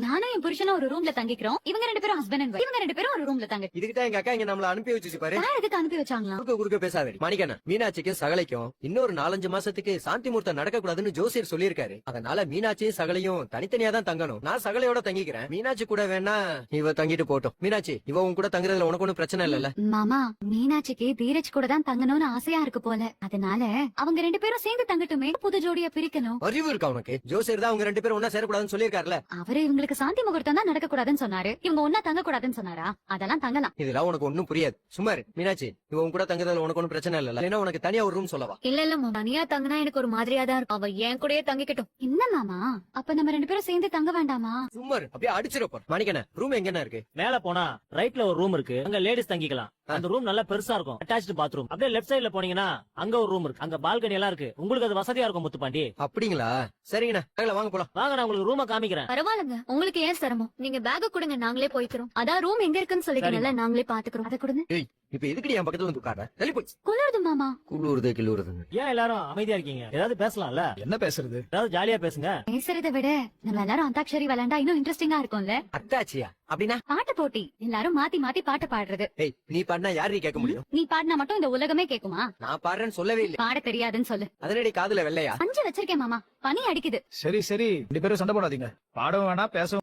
நானும் என் புருஷனும் ஒரு ரூம்ல தங்கிக்கிறோம். இவங்க 2 பேரும் ஹஸ்பண்ட் அண்ட் இவங்க 2 பேரும் ஒரு ரூம்ல தங்க. இதுக்கிட்ட எங்க அக்கா இங்க நம்மள அனுப்பி வச்சு பாரு. எதுக்கு அனுப்பி வச்சாங்களா? குறுக்க பேசாதடி மணிக்கண்ணா. மீனாட்சிக்கும் சகலைக்கும் இன்னொரு 4-5 மாசத்துக்கு சாந்தி முகூர்த்தம் நடக்க கூடாதுன்னு ஜோசியர் சொல்லியிருக்காரு. அதனால மீனாட்சியும் சகலையும் தனித்தனியா தான் தங்கணும். நான் சகலையோட தங்கிக்கிறேன். மீனாட்சி கூட வேணா இவ தங்கிட்டு போட்டோம். மீனாட்சி இவ உன் கூட தங்குறதுல உனக்கு ஒன்னும் பிரச்சனை இல்லல்ல? மாமா, மீனாட்சிக்கு தீரஜ் கூட தான் தங்கணும்னு ஆசையா இருக்கு போல. அதனால அவங்க 2 பேரும் சேர்ந்து தங்கட்டுமே. புது ஜோடியா பிரிக்கணும். அறிவு இருக்கா உனக்கு? ஜோசியர் தான் அவங்க 2 பேரும் ஒன்னா சேரக்கூடாதுன்னு சொல்லியிருக்காருல. அவரு இவங்களுக்கு சாந்தி முகூர்த்தம் தான் நடக்க கூடாதுன்னு சொன்னாரு. இவங்க ஒன்னா தங்க கூடாதுன்னு சொன்னாரா? அதெல்லாம் தங்கலாம். இதெல்லாம் உனக்கு ஒன்னும் புரியாது. சும்மா இரு. மீனாட்சி இவ உன் கூட தங்குறதுல உனக்கு ஒன்னும் பிரச்சனை இல்லல்ல? ஏன்னா உனக்கு தனியா ஒரு ரூம் சொல்லவா? இல்ல தனியா தங்கினா எனக்கு ஒரு மாதிரியா தான் இருக்கும். அவ என் கூடயே தங்கிக்கட்டும். என்ன மாமா, அப்ப நம்ம 2 பேரும் சேர்ந்து தங்க வேண்டாமா? சும்மா இரு. அப்படியே அடிச்சிருப்போம். மணிக்கண்ணா ரூம் எங்கண்ணா இருக்கு? மேல போனா ரைட்ல ஒரு ரூம் இருக்கு. அங்க லேடிஸ் தங்கிக்கலாம். அந்த ரூம் நல்லா பெருசா இருக்கும். Attached bathroom. அப்படியே லெஃப்ட் சைடுல போனீங்கன்னா அங்க ஒரு ரூம் இருக்கு. அங்க பால்கனி எல்லாம் இருக்கு. உங்களுக்கு அது வசதியா இருக்கும் முத்துப்பாண்டி. அப்படிங்களா? சரிங்கண்ணா வாங்க போலாம். வாங்க, நான் உங்களுக்கு ரூமை காமிக்கிறேன். பரவாயில்லங்க, உங்களுக்கு ஏன் சிரமம்? நீங்க பேக்க கொடுங்க, நாங்களே போய்க்கிறோம். அதான் ரூம் எங்க இருக்குன்னு சொல்லிக்கணும்ல, நாங்களே பாத்துக்கிறோம். அதை கொடுங்க. ஏய் இப்ப எதுக்குடி என் பக்கத்துல வந்து உட்கார்ற? தள்ளி போய். குளிருது மாமா. குளிருது கிளுருதுங்க. ஏன் எல்லாரும் அமைதியா இருக்கீங்க? ஏதாவது பேசலாம்ல? என்ன பேசுறது? ஏதாவது ஜாலியா பேசுங்க. பேசுறதை விட நம்ம எல்லாரும் அந்தாக்ஷரி விளையாண்டா இன்னும் இன்ட்ரெஸ்டிங்கா இருக்கும்ல. அத்தாச்சியா? அப்படின்னா பாட்டு போட்டி. எல்லாரும் மாத்தி மாத்தி பாட்டு பாடுறது. ஏய் நீ பாடினா யாரு கேட்க முடியும்? நீ பாடினா மட்டும் இந்த உலகமே கேக்குமா? நான் பாடுறேன்னு சொல்லவே இல்லை. பாட தெரியாதுன்னு சொல்லு. அதனடி காதுல வெள்ளையா? பஞ்சு வச்சிருக்கேன் மாமா, பனி அடிக்குது. சரி 2 பேரும் சண்டை போடாதீங்க. பாடவும் வேணாம் பேசவும்